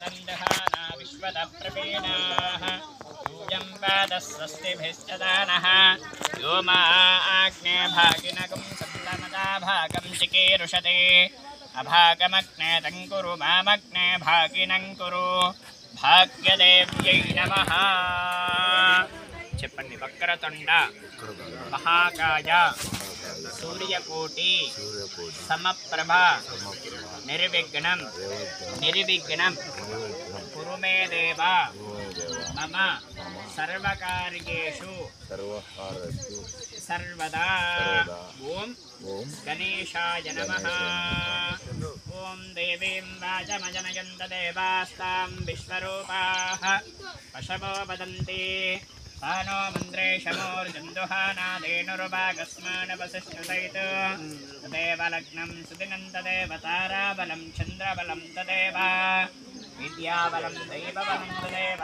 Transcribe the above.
संदहाना विश्वतप्रवीणाः यूयं पादस्वस्तिभिश्चदानः यो मा आग्ने भागिनगुं सप्तमदा भागं चिकीर्षते अभागमग्ने तङ्कुरु मामग्ने भागिनं कुरु भाग्यदेव्यै नमः చెప్పండి వక్రతుండ మహాకాయ సూర్యకోటి సమప్రభ నిర్విఘ్నం కురు మే దేవ మమ సర్వకార్యేషు సర్వదా ఓం గణేశాయ నమః ఓం దేవీం వాచమజనయంత దేవాస్తాం విశ్వరూపాః పశవో వదంతి तानो मन्त्रेशमोर्जन्दुहानादेनुर्भागस्मानवसिष्ठुतैत् तदेव लग्नं सुदिनं तदेव ताराबलं चन्द्रबलं तदेव विद्याबलं दैवबलं तदेव